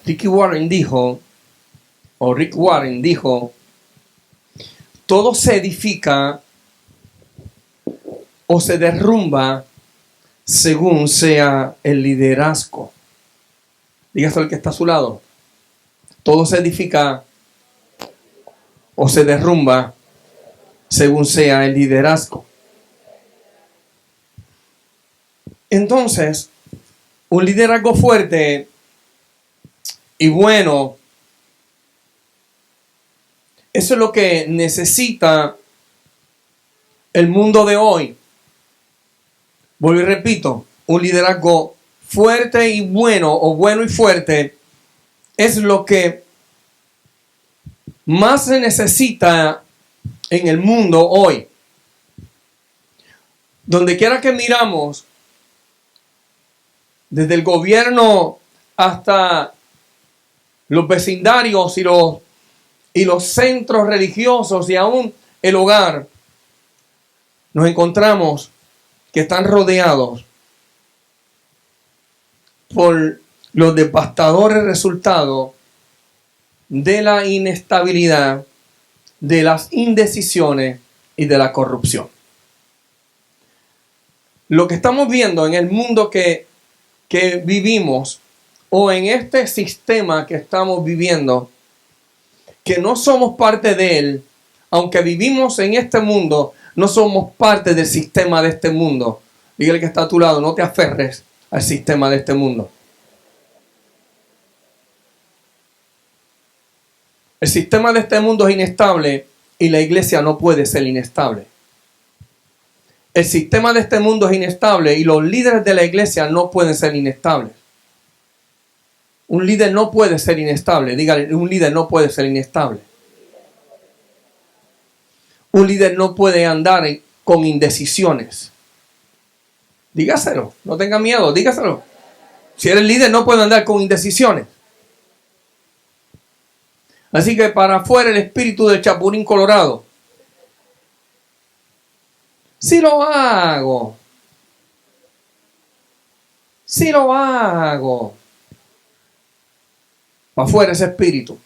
Rick Warren dijo, todo se edifica o se derrumba según sea el liderazgo. Dígase al que está a su lado. Todo se edifica o se derrumba según sea el liderazgo. Entonces, un liderazgo fuerte y bueno, eso es lo que necesita el mundo de hoy. Vuelvo y repito, un liderazgo fuerte y bueno, o bueno y fuerte, es lo que más se necesita en el mundo hoy. Donde quiera que miramos, desde el gobierno hasta los vecindarios y los centros religiosos y aún el hogar, nos encontramos que están rodeados por los devastadores resultados de la inestabilidad, de las indecisiones y de la corrupción. Lo que estamos viendo en el mundo que vivimos o en este sistema que estamos viviendo, que no somos parte de él, aunque vivimos en este mundo, no somos parte del sistema de este mundo. Dígale que está a tu lado, no te aferres al sistema de este mundo. El sistema de este mundo es inestable y la iglesia no puede ser inestable. El sistema de este mundo es inestable y los líderes de la iglesia no pueden ser inestables. Un líder no puede ser inestable. Dígale, un líder no puede ser inestable. Un líder no puede andar con indecisiones. Dígaselo, no tenga miedo, dígaselo. Si eres líder no puede andar con indecisiones. Así que para afuera el espíritu del chapulín colorado. Sí lo hago. Sí lo hago. Para afuera ese espíritu.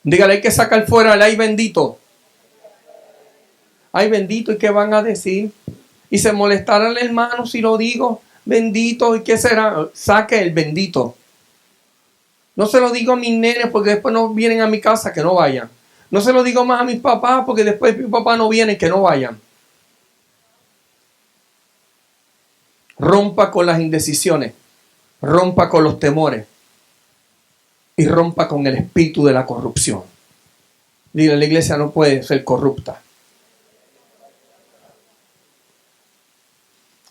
Dígale, hay que sacar fuera el ay bendito. Ay bendito, ¿y qué van a decir? Y se molestará el hermano si lo digo. Bendito, ¿y qué será? Saque el bendito. No se lo digo a mis nenes porque después no vienen a mi casa, que no vayan. No se lo digo más a mis papás porque después mis papás no vienen, que no vayan. Rompa con las indecisiones. Rompa con los temores. Y rompa con el espíritu de la corrupción. Dile, la iglesia no puede ser corrupta.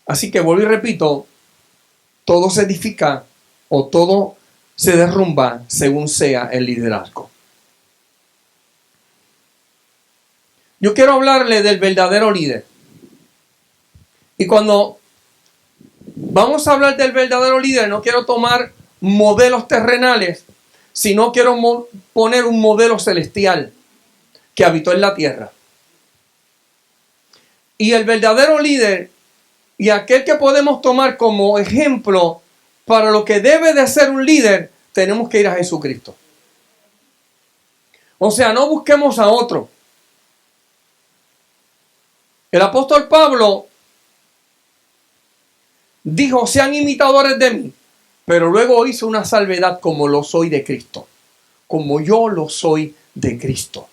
Así que vuelvo y repito, todo se edifica o todo se derrumba según sea el liderazgo. Yo quiero hablarle del verdadero líder. Y cuando vamos a hablar del verdadero líder, no quiero tomar modelos terrenales, sino quiero poner un modelo celestial que habitó en la tierra. Y el verdadero líder y aquel que podemos tomar como ejemplo para lo que debe de ser un líder, tenemos que ir a Jesucristo. O sea, no busquemos a otro. El apóstol Pablo dijo, sean imitadores de mí, pero luego hizo una salvedad, como lo soy de Cristo, como yo lo soy de Cristo.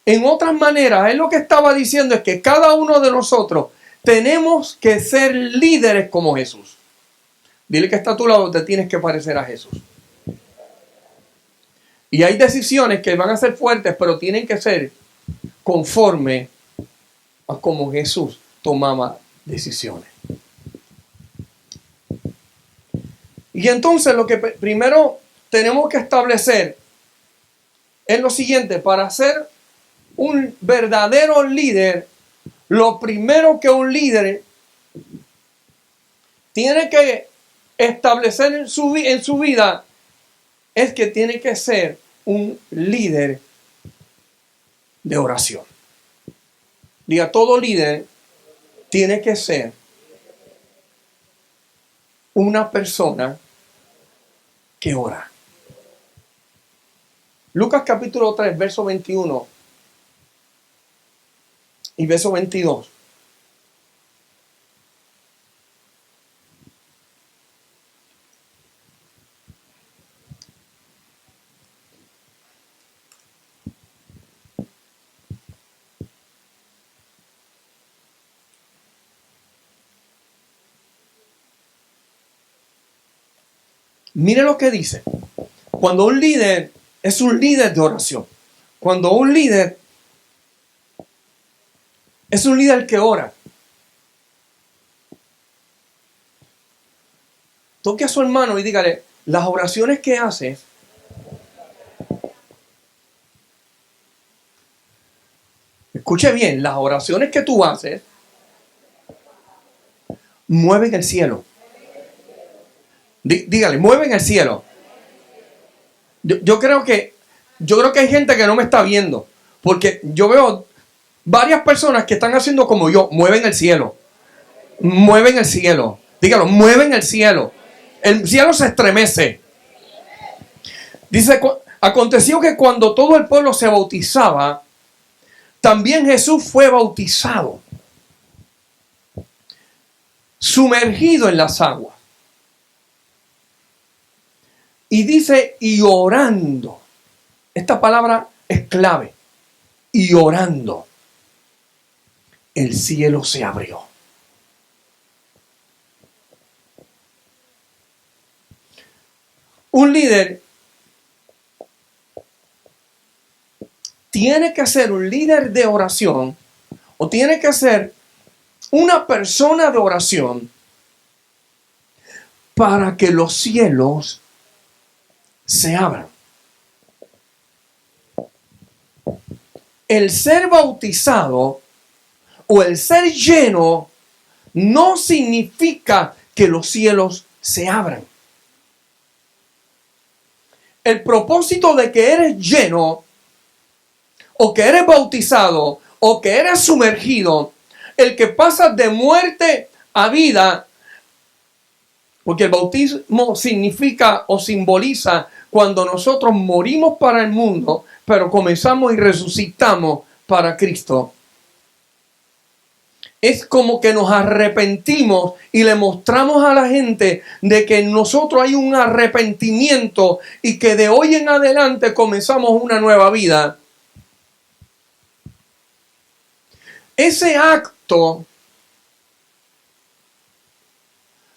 En otras maneras, él lo que estaba diciendo es que cada uno de nosotros tenemos que ser líderes como Jesús. Dile que está a tu lado, te tienes que parecer a Jesús. Y hay decisiones que van a ser fuertes, pero tienen que ser conforme a como Jesús tomaba decisiones. Y entonces lo que primero tenemos que establecer es lo siguiente: para ser un verdadero líder, lo primero que un líder tiene que establecer en su vida es que tiene que ser un líder de oración. Diga, todo líder tiene que ser una persona que ora. Lucas capítulo 3, verso 21 y verso 22. Mire lo que dice. Cuando un líder es un líder de oración, cuando un líder es un líder que ora, toque a su hermano y dígale, las oraciones que haces escuche bien, las oraciones que tú haces mueven el cielo. Dígale, mueven el cielo. Yo creo que hay gente que no me está viendo, porque yo veo varias personas que están haciendo como yo, mueven el cielo. Mueven el cielo. Dígalo, mueven el cielo. El cielo se estremece. Dice, aconteció que cuando todo el pueblo se bautizaba, también Jesús fue bautizado, sumergido en las aguas. Y dice, y orando. Esta palabra es clave. Y orando, el cielo se abrió. Un líder tiene que ser un líder de oración o tiene que ser una persona de oración para que los cielos se abran. El ser bautizado o el ser lleno no significa que los cielos se abran. El propósito de que eres lleno o que eres bautizado o que eres sumergido, el que pasa de muerte a vida, porque el bautismo significa o simboliza cuando nosotros morimos para el mundo, pero comenzamos y resucitamos para Cristo. Es como que nos arrepentimos y le mostramos a la gente de que en nosotros hay un arrepentimiento y que de hoy en adelante comenzamos una nueva vida. Ese acto,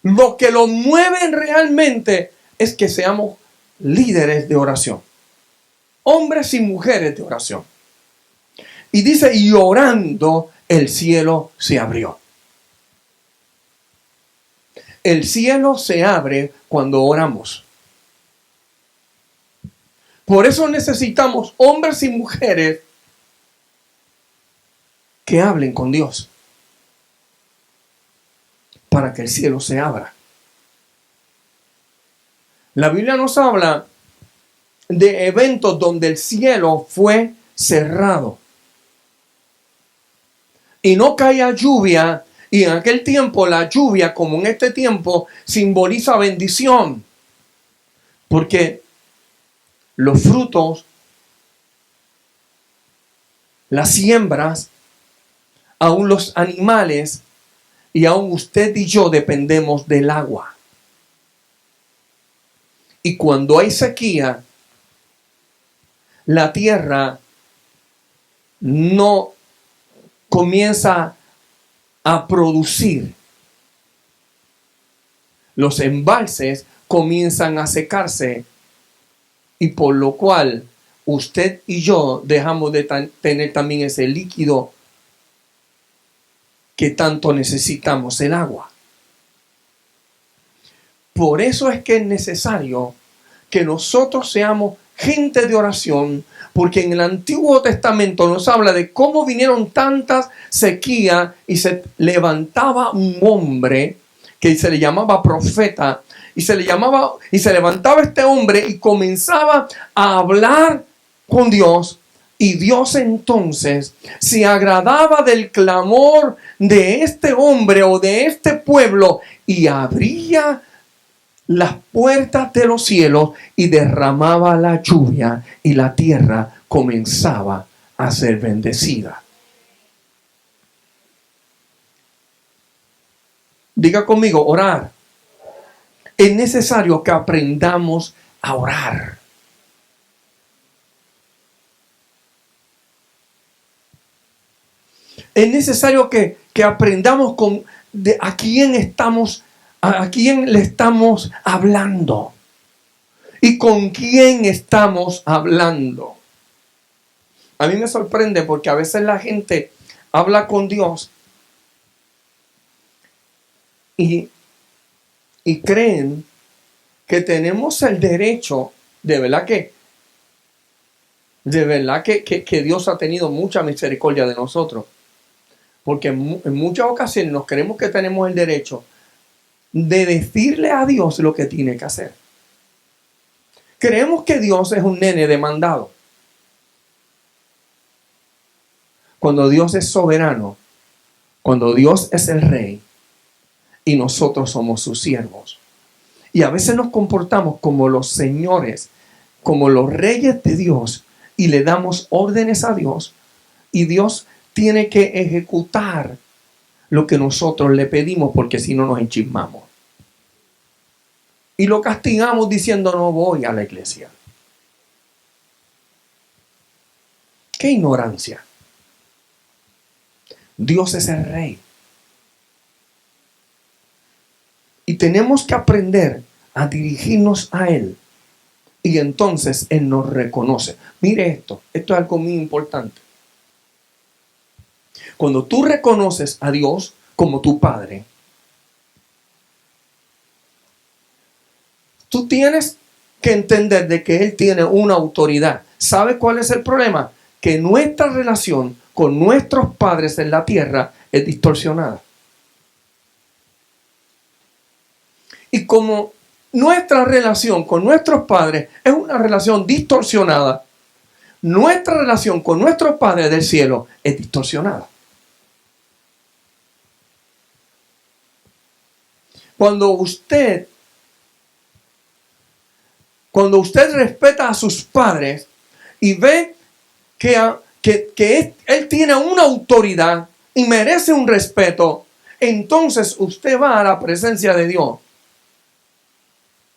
lo que lo mueve realmente es que seamos líderes de oración. Hombres y mujeres de oración. Y dice, y orando, el cielo se abrió. El cielo se abre cuando oramos. Por eso necesitamos hombres y mujeres que hablen con Dios para que el cielo se abra. La Biblia nos habla de eventos donde el cielo fue cerrado y no caía lluvia, y en aquel tiempo la lluvia, como en este tiempo, simboliza bendición, porque los frutos, las siembras, aún los animales y aún usted y yo dependemos del agua. Y cuando hay sequía, la tierra no comienza a producir. Los embalses comienzan a secarse y por lo cual usted y yo dejamos de tener también ese líquido que tanto necesitamos, el agua. Por eso es que es necesario que nosotros seamos gente de oración, porque en el Antiguo Testamento nos habla de cómo vinieron tantas sequías y se levantaba un hombre que se le llamaba profeta y se levantaba este hombre y comenzaba a hablar con Dios, y Dios entonces se agradaba del clamor de este hombre o de este pueblo y abría las puertas de los cielos y derramaba la lluvia y la tierra comenzaba a ser bendecida. Diga conmigo, orar. Es necesario que aprendamos a orar. Es necesario que aprendamos a quién le estamos hablando y con quién estamos hablando. A mí me sorprende porque a veces la gente habla con Dios y creen que tenemos el derecho, de verdad que Dios ha tenido mucha misericordia de nosotros. Porque en muchas ocasiones nos creemos que tenemos el derecho de decirle a Dios lo que tiene que hacer. Creemos que Dios es un nene demandado. Cuando Dios es soberano, cuando Dios es el rey y nosotros somos sus siervos. Y a veces nos comportamos como los señores, como los reyes de Dios y le damos órdenes a Dios y Dios tiene que ejecutar lo que nosotros le pedimos porque si no nos enchismamos. Y lo castigamos diciendo no voy a la iglesia. ¡Qué ignorancia! Dios es el rey. Y tenemos que aprender a dirigirnos a Él. Y entonces Él nos reconoce. Mire esto es algo muy importante. Cuando tú reconoces a Dios como tu Padre, tú tienes que entender de que Él tiene una autoridad. ¿Sabes cuál es el problema? Que nuestra relación con nuestros padres en la tierra es distorsionada. Y como nuestra relación con nuestros padres es una relación distorsionada, nuestra relación con nuestros padres del cielo es distorsionada. Cuando usted respeta a sus padres y ve que él tiene una autoridad y merece un respeto, entonces usted va a la presencia de Dios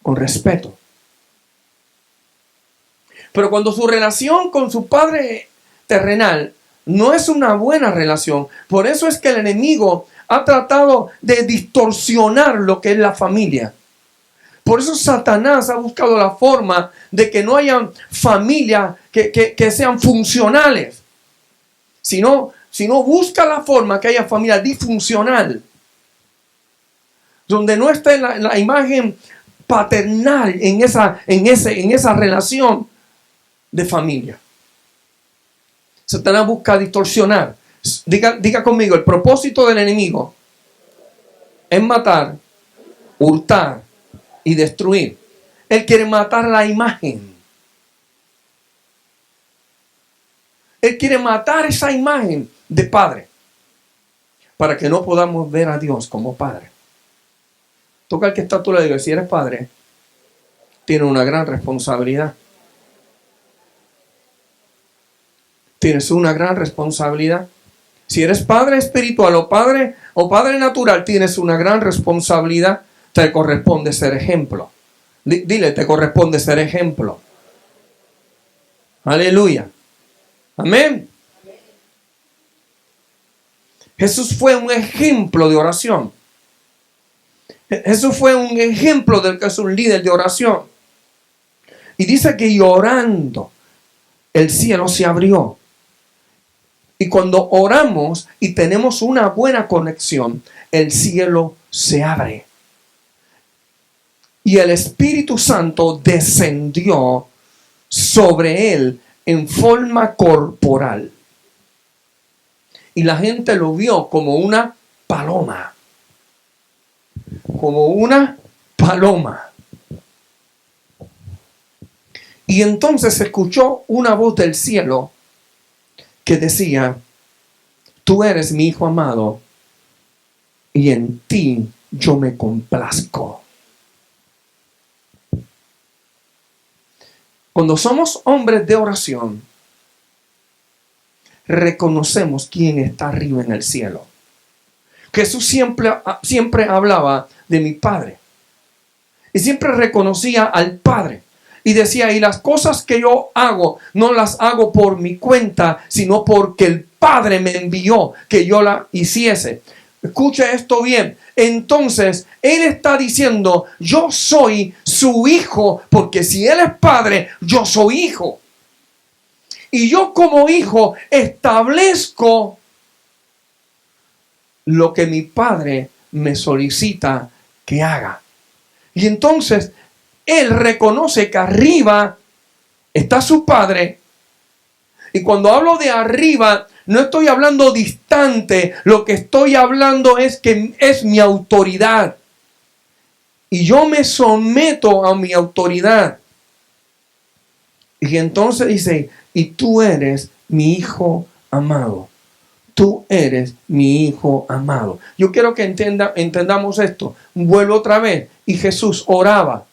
con respeto. Pero cuando su relación con su padre terrenal no es una buena relación, por eso es que el enemigo ha tratado de distorsionar lo que es la familia. Por eso Satanás ha buscado la forma de que no haya familias que sean funcionales. Sino busca la forma que haya familia disfuncional. Donde no esté la imagen paternal en esa relación de familia. Satanás busca distorsionar. Diga conmigo, el propósito del enemigo es matar, hurtar y destruir. Él quiere matar la imagen. Él quiere matar esa imagen de padre para que no podamos ver a Dios como padre. Toca al que está a tu lado y diga, si eres padre, tienes una gran responsabilidad. Tienes una gran responsabilidad. Si eres padre espiritual o padre natural, tienes una gran responsabilidad. Te corresponde ser ejemplo. Dile, te corresponde ser ejemplo. Aleluya. Amén. Jesús fue un ejemplo de oración. Jesús fue un ejemplo del que es un líder de oración. Y dice que llorando el cielo se abrió. Y cuando oramos y tenemos una buena conexión, el cielo se abre. Y el Espíritu Santo descendió sobre él en forma corporal. Y la gente lo vio como una paloma. Como una paloma. Y entonces se escuchó una voz del cielo que decía, tú eres mi hijo amado y en ti yo me complazco. Cuando somos hombres de oración, reconocemos quién está arriba en el cielo. Jesús siempre hablaba de mi Padre. Y siempre reconocía al Padre. Y decía, y las cosas que yo hago, no las hago por mi cuenta, sino porque el Padre me envió que yo la hiciese. Escuche esto bien. Entonces, Él está diciendo, yo soy su hijo, porque si Él es Padre, yo soy hijo. Y yo como hijo establezco lo que mi Padre me solicita que haga. Y entonces Él reconoce que arriba está su Padre. Y cuando hablo de arriba, no estoy hablando distante. Lo que estoy hablando es que es mi autoridad. Y yo me someto a mi autoridad. Y entonces dice, y tú eres mi hijo amado. Tú eres mi hijo amado. Yo quiero que entendamos esto. Vuelvo otra vez. Y Jesús oraba.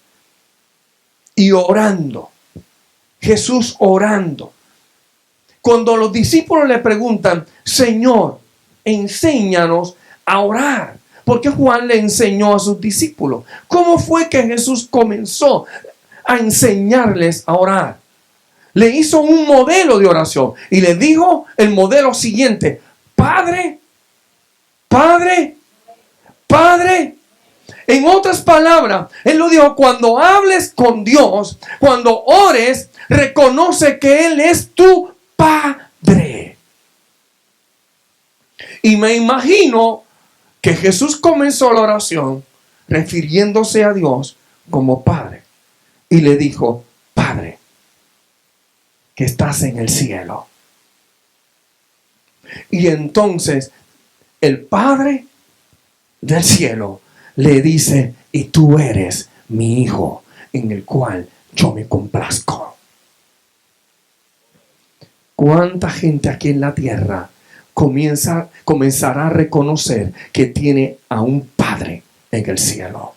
Y orando. Jesús orando. Cuando los discípulos le preguntan, Señor, enséñanos a orar. ¿Por qué Juan le enseñó a sus discípulos? ¿Cómo fue que Jesús comenzó a enseñarles a orar? Le hizo un modelo de oración y le dijo el modelo siguiente: Padre, Padre, Padre. En otras palabras, Él lo dijo, cuando hables con Dios, cuando ores, reconoce que Él es tu Padre. Y me imagino que Jesús comenzó la oración refiriéndose a Dios como Padre. Y le dijo, Padre, que estás en el cielo. Y entonces el Padre del cielo le dice, y tú eres mi hijo en el cual yo me complazco. ¿Cuánta gente aquí en la tierra comenzará a reconocer que tiene a un Padre en el cielo?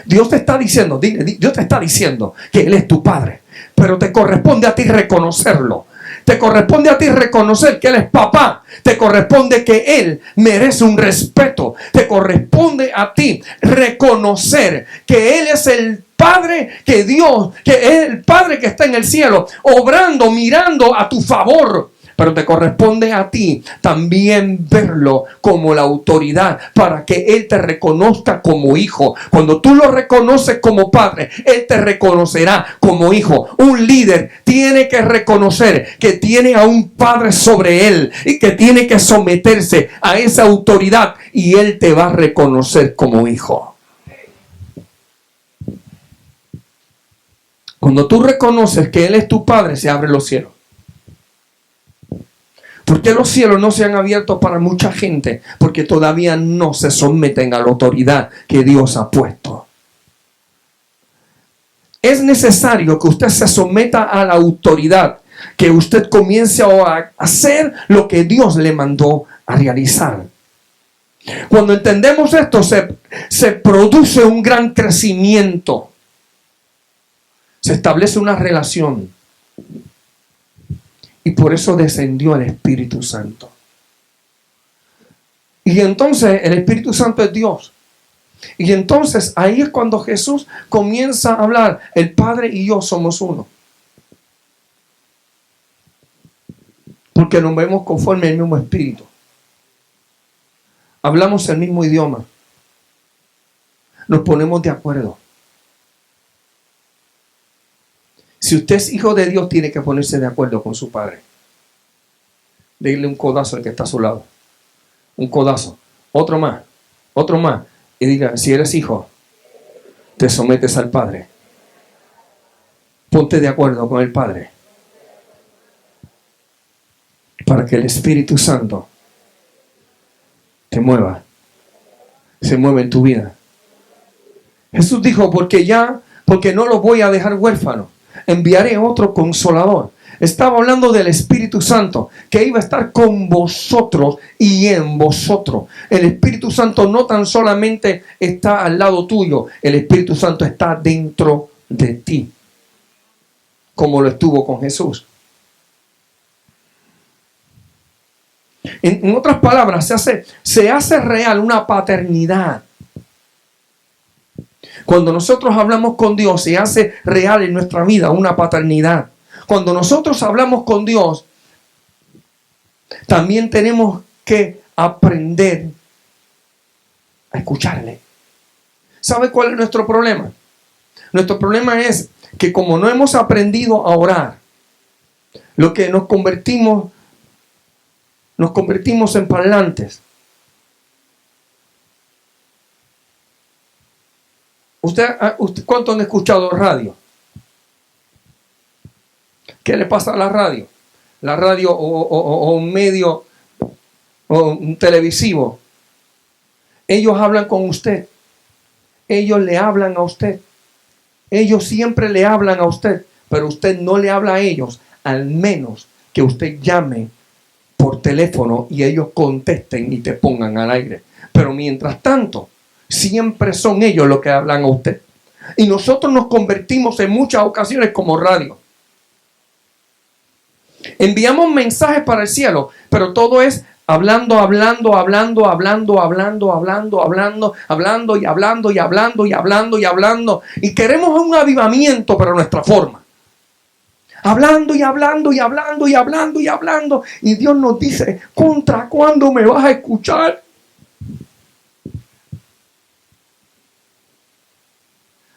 Dios te está diciendo, Dios te está diciendo que Él es tu Padre, pero te corresponde a ti reconocerlo. Te corresponde a ti reconocer que Él es papá. Te corresponde que Él merece un respeto. Te corresponde a ti reconocer que Él es el Padre, que Dios, que es el Padre que está en el cielo, obrando, mirando a tu favor. Pero te corresponde a ti también verlo como la autoridad para que Él te reconozca como hijo. Cuando tú lo reconoces como padre, Él te reconocerá como hijo. Un líder tiene que reconocer que tiene a un padre sobre él y que tiene que someterse a esa autoridad y Él te va a reconocer como hijo. Cuando tú reconoces que Él es tu padre, se abren los cielos. ¿Por qué los cielos no se han abierto para mucha gente? Porque todavía no se someten a la autoridad que Dios ha puesto. Es necesario que usted se someta a la autoridad, que usted comience a hacer lo que Dios le mandó a realizar. Cuando entendemos esto, se produce un gran crecimiento. Se establece una relación. Y por eso descendió el Espíritu Santo. Y entonces el Espíritu Santo es Dios. Y entonces ahí es cuando Jesús comienza a hablar. El Padre y yo somos uno. Porque nos vemos conforme al mismo Espíritu. Hablamos el mismo idioma. Nos ponemos de acuerdo. Si usted es hijo de Dios, tiene que ponerse de acuerdo con su padre. Dele un codazo al que está a su lado. Un codazo. Otro más. Otro más. Y diga, si eres hijo, te sometes al Padre. Ponte de acuerdo con el Padre. Para que el Espíritu Santo te mueva. Se mueve en tu vida. Jesús dijo, porque no los voy a dejar huérfanos. Enviaré otro consolador. Estaba hablando del Espíritu Santo, que iba a estar con vosotros y en vosotros. El Espíritu Santo no tan solamente está al lado tuyo, el Espíritu Santo está dentro de ti. como lo estuvo con Jesús. En otras palabras, se hace real una paternidad. Cuando nosotros hablamos con Dios, se hace real en nuestra vida una paternidad. Cuando nosotros hablamos con Dios, también tenemos que aprender a escucharle. ¿Sabe cuál es nuestro problema? Nuestro problema es que como no hemos aprendido a orar, lo que nos convertimos en parlantes. ¿Usted cuánto han escuchado radio? ¿Qué le pasa a la radio? La radio o un medio o un televisivo. Ellos hablan con usted. Ellos le hablan a usted. Ellos siempre le hablan a usted, pero usted no le habla a ellos, al menos que usted llame por teléfono y ellos contesten y te pongan al aire. Pero mientras tanto, siempre son ellos los que hablan a usted. Y nosotros nos convertimos en muchas ocasiones como radio. Enviamos mensajes para el cielo, pero todo es hablando y hablando. Y queremos un avivamiento, pero a nuestra forma. Hablando. Y Dios nos dice, ¿contra cuándo me vas a escuchar?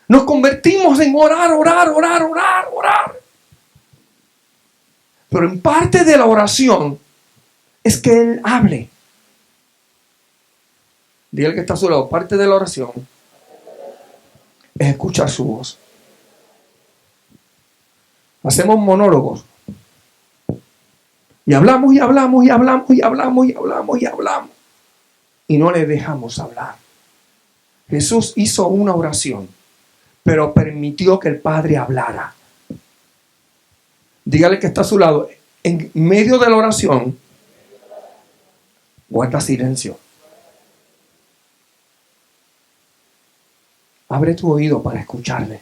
Nos convertimos en orar. Pero en parte de la oración es que Él hable. Dígale que está a su lado. Parte de la oración es escuchar su voz. Hacemos monólogos. Y hablamos. Y no le dejamos hablar. Jesús hizo una oración, pero permitió que el Padre hablara. Dígale que está a su lado. En medio de la oración, guarda silencio. Abre tu oído para escucharle.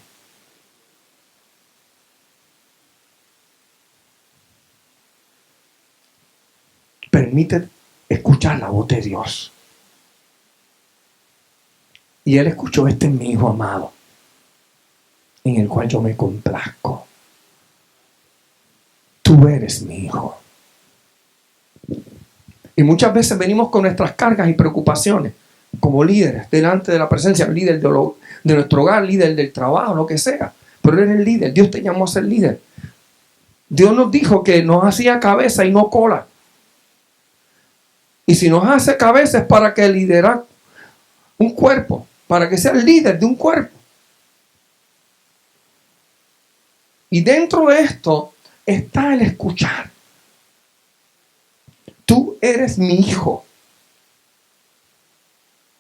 Permite escuchar la voz de Dios. Y Él escuchó: este es mi Hijo amado, en el cual yo me complazco. Tú eres mi Hijo. Y muchas veces venimos con nuestras cargas y preocupaciones como líderes delante de la presencia, líder de nuestro hogar, líder del trabajo, lo que sea. Pero eres el líder. Dios te llamó a ser líder. Dios nos dijo que nos hacía cabeza y no cola. Y si nos hace cabeza es para que lidera un cuerpo, para que sea el líder de un cuerpo. Y dentro de esto está el escuchar. Tú eres mi hijo.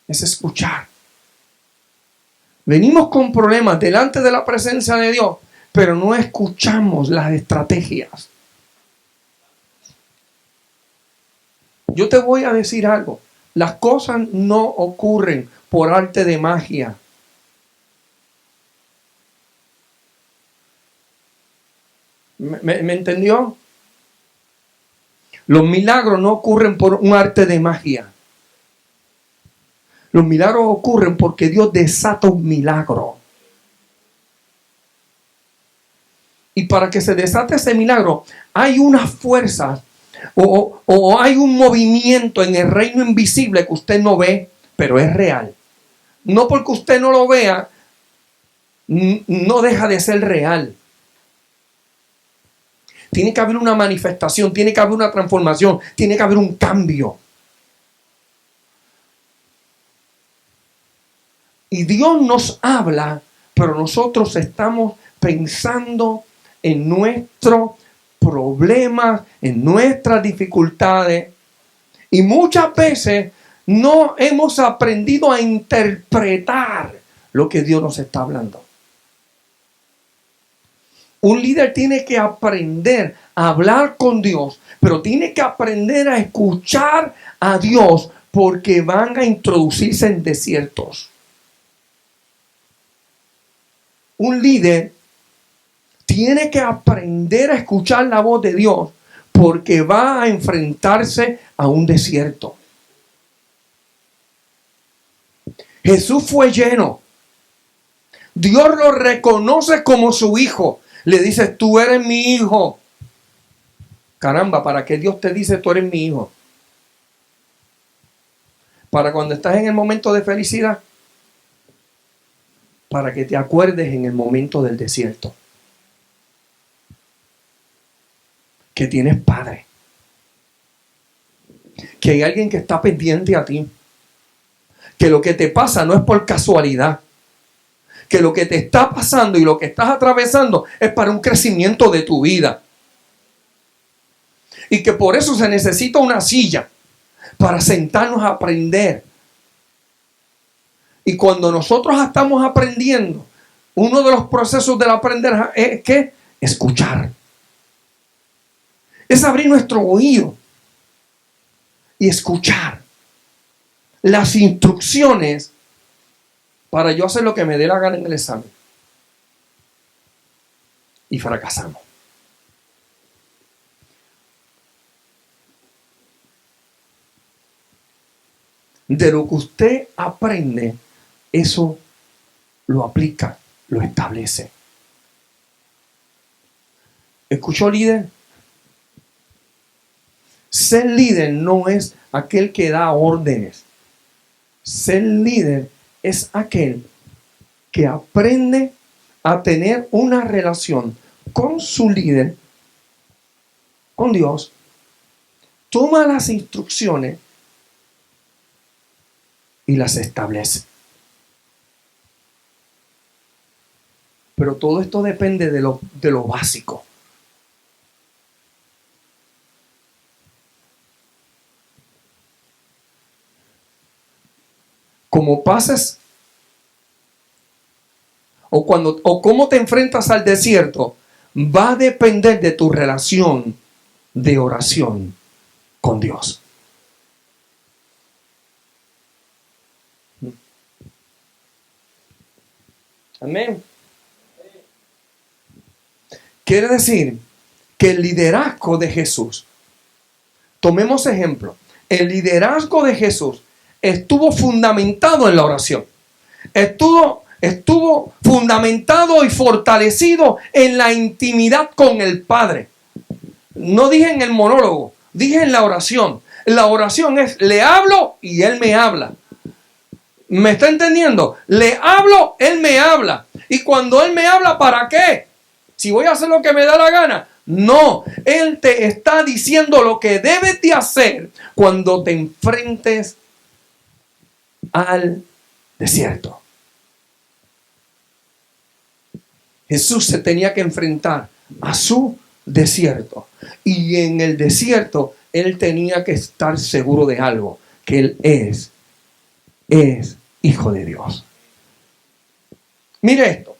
Es escuchar. Venimos con problemas delante de la presencia de Dios, pero no escuchamos las estrategias. Yo te voy a decir algo. Las cosas no ocurren por arte de magia. ¿Me entendió? Los milagros no ocurren por un arte de magia. Los milagros ocurren porque Dios desata un milagro. Y para que se desate ese milagro, hay unas fuerzas o hay un movimiento en el reino invisible que usted no ve, pero es real. No porque usted no lo vea, no deja de ser real. Tiene que haber una manifestación, tiene que haber una transformación, tiene que haber un cambio. Y Dios nos habla, pero nosotros estamos pensando en nuestros problemas, en nuestras dificultades. Y muchas veces no hemos aprendido a interpretar lo que Dios nos está hablando. Un líder tiene que aprender a hablar con Dios, pero tiene que aprender a escuchar a Dios, porque van a introducirse en desiertos. Un líder tiene que aprender a escuchar la voz de Dios porque va a enfrentarse a un desierto. Jesús fue lleno. Dios lo reconoce como su hijo. Le dice, tú eres mi hijo. Caramba, ¿para qué Dios te dice tú eres mi hijo? Para cuando estás en el momento de felicidad. Para que te acuerdes en el momento del desierto. Que tienes padre. Que hay alguien que está pendiente a ti. Que lo que te pasa no es por casualidad. Que lo que te está pasando y lo que estás atravesando es para un crecimiento de tu vida. Y que por eso se necesita una silla para sentarnos a aprender. Y cuando nosotros estamos aprendiendo, uno de los procesos del aprender es ¿qué? Escuchar. Es abrir nuestro oído y escuchar las instrucciones para yo hacer lo que me dé la gana en el examen. Y fracasamos. De lo que usted aprende, eso lo aplica, lo establece. ¿Escuchó, líder? Ser líder no es aquel que da órdenes. Ser líder es aquel que aprende a tener una relación con su líder, con Dios, toma las instrucciones y las establece. Pero todo esto depende de lo básico. Como pases o cómo te enfrentas al desierto va a depender de tu relación de oración con Dios. Amén. Quiere decir que el liderazgo de Jesús, tomemos ejemplo, el liderazgo de Jesús estuvo fundamentado en la oración. Estuvo fundamentado y fortalecido en la intimidad con el Padre. No dije en el monólogo, dije en la oración. La oración es, le hablo y Él me habla. ¿Me está entendiendo? Le hablo, Él me habla. Y cuando Él me habla, ¿para qué? Si voy a hacer lo que me da la gana. No, Él te está diciendo lo que debes de hacer cuando te enfrentes al desierto. Jesús se tenía que enfrentar a su desierto. Y en el desierto, Él tenía que estar seguro de algo. Que Él es Hijo de Dios. Mire esto.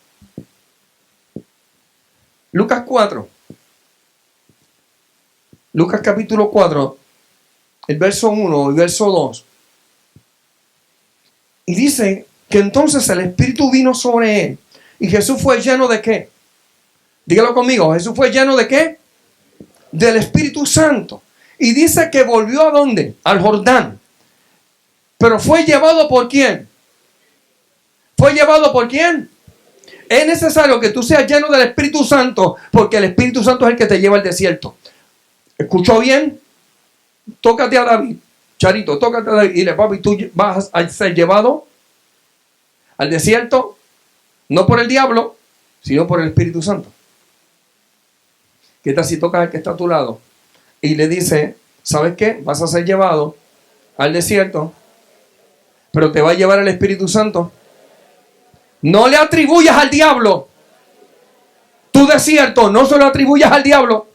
Lucas 4. Lucas capítulo 4. El verso 1 y verso 2. Y dice que entonces el Espíritu vino sobre Él. Y Jesús fue lleno de ¿qué? Dígalo conmigo. Jesús fue lleno de ¿qué? Del Espíritu Santo. Y dice que volvió ¿a dónde? Al Jordán. Pero fue llevado ¿por quién? ¿Fue llevado por quién? Es necesario que tú seas lleno del Espíritu Santo, porque el Espíritu Santo es el que te lleva al desierto. ¿Escuchó bien? Tócate a David. Charito, tócate a David. Y dile, papi, tú vas a ser llevado al desierto, no por el diablo, sino por el Espíritu Santo. ¿Qué tal si tocas al que está a tu lado y le dice, ¿sabes qué? Vas a ser llevado al desierto, pero te va a llevar el Espíritu Santo. No le atribuyas al diablo tu desierto, no se lo atribuyas al diablo.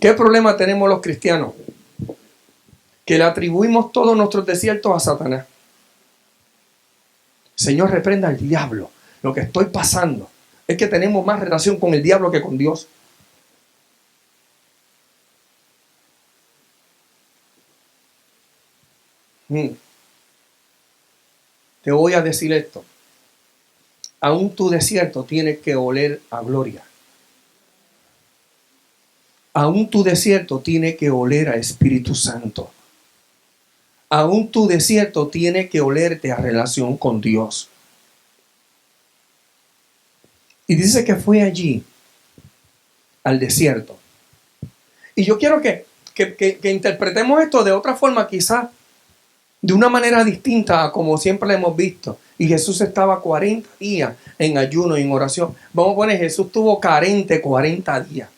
¿Qué problema tenemos los cristianos? Que le atribuimos todos nuestros desiertos a Satanás. Señor, reprenda al diablo. Lo que estoy pasando es que tenemos más relación con el diablo que con Dios. te voy a decir esto. Aún tu desierto tiene que oler a gloria. Aún tu desierto tiene que oler a Espíritu Santo. Aún tu desierto tiene que olerte a relación con Dios. Y dice que fue allí, al desierto. Y yo quiero que interpretemos esto de otra forma, quizás de una manera distinta a como siempre lo hemos visto. Y Jesús estaba 40 días en ayuno y en oración. Vamos a poner, Jesús estuvo carente 40 días.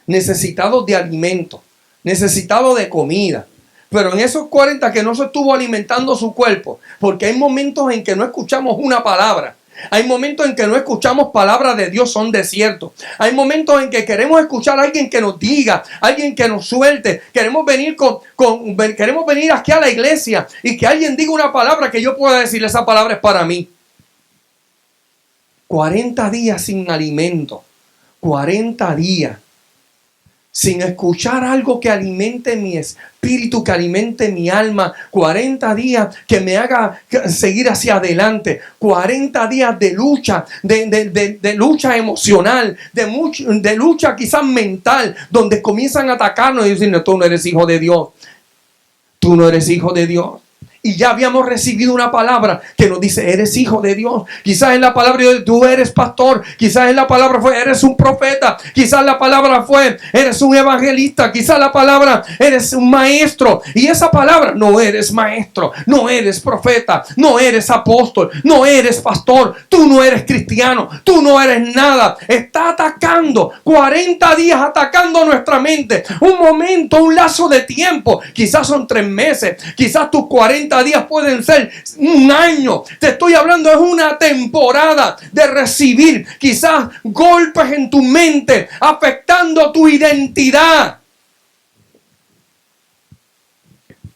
Necesitado de alimento, necesitado de comida. Pero en esos 40 que no se estuvo alimentando su cuerpo, porque hay momentos en que no escuchamos una palabra. Hay momentos en que no escuchamos palabras de Dios, son desiertos. Hay momentos en que queremos escuchar a alguien que nos diga, alguien que nos suelte. Queremos venir queremos venir aquí a la iglesia y que alguien diga una palabra que yo pueda decir, esa palabra es para mí. 40 días sin alimento, 40 días sin escuchar algo que alimente mi espíritu, que alimente mi alma. 40 días que me haga seguir hacia adelante. 40 días de lucha, de lucha emocional, de lucha quizás mental, donde comienzan a atacarnos y decir, no, tú no eres hijo de Dios. Tú no eres hijo de Dios. Y ya habíamos recibido una palabra que nos dice, eres hijo de Dios. Quizás en la palabra de tú eres pastor. Quizás en la palabra fue, eres un profeta. Quizás la palabra fue, eres un evangelista. Quizás la palabra, eres un maestro. Y esa palabra, no eres maestro, no eres profeta, no eres apóstol, no eres pastor. Tú no eres cristiano, tú no eres nada. Está atacando, 40 días atacando nuestra mente. Un momento, un lazo de tiempo. Quizás son 3 meses. Quizás tus 40 días pueden ser un año. Te estoy hablando, es una temporada de recibir quizás golpes en tu mente, afectando tu identidad.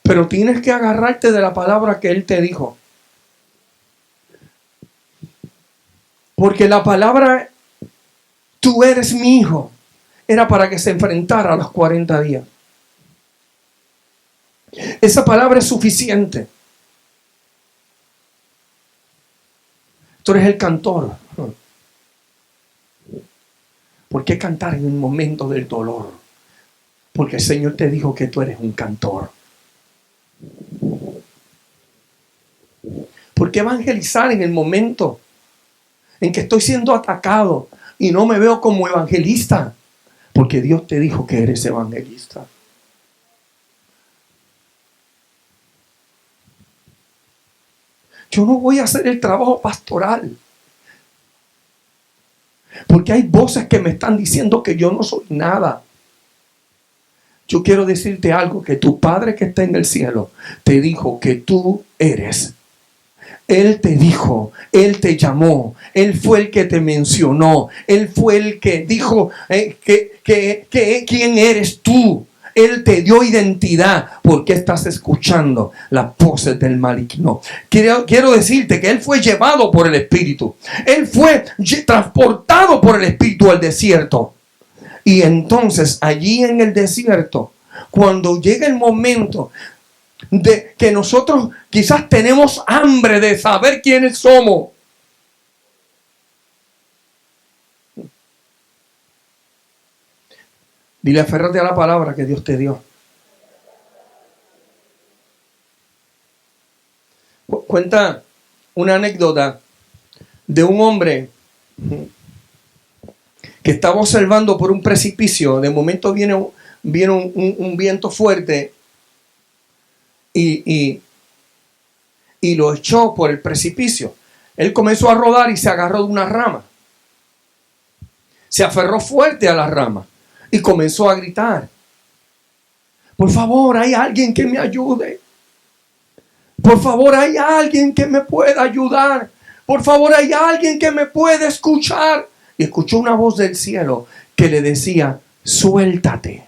Pero tienes que agarrarte de la palabra que Él te dijo. Porque la palabra, tú eres mi hijo, era para que se enfrentara a los 40 días. Esa palabra es suficiente. Tú eres el cantor. ¿Por qué cantar en un momento del dolor? Porque el Señor te dijo que tú eres un cantor. ¿Por qué evangelizar en el momento en que estoy siendo atacado y no me veo como evangelista? Porque Dios te dijo que eres evangelista. Yo no voy a hacer el trabajo pastoral. Porque hay voces que me están diciendo que yo no soy nada. Yo quiero decirte algo, que tu Padre que está en el cielo te dijo que tú eres. Él te dijo, Él te llamó, Él fue el que te mencionó, Él fue el que dijo quién eres tú. Él te dio identidad. ¿Por qué estás escuchando las voces del maligno? Quiero decirte que Él fue llevado por el Espíritu. Él fue transportado por el Espíritu al desierto. Y entonces allí en el desierto, cuando llega el momento de que nosotros quizás tenemos hambre de saber quiénes somos, dile, aférrate a la palabra que Dios te dio. Cuenta una anécdota de un hombre que estaba observando por un precipicio. De momento viene un viento fuerte y lo echó por el precipicio. Él comenzó a rodar y se agarró de una rama. Se aferró fuerte a la rama. Y comenzó a gritar, por favor, hay alguien que me ayude. Por favor, hay alguien que me pueda ayudar. Por favor, hay alguien que me pueda escuchar. Y escuchó una voz del cielo que le decía, suéltate.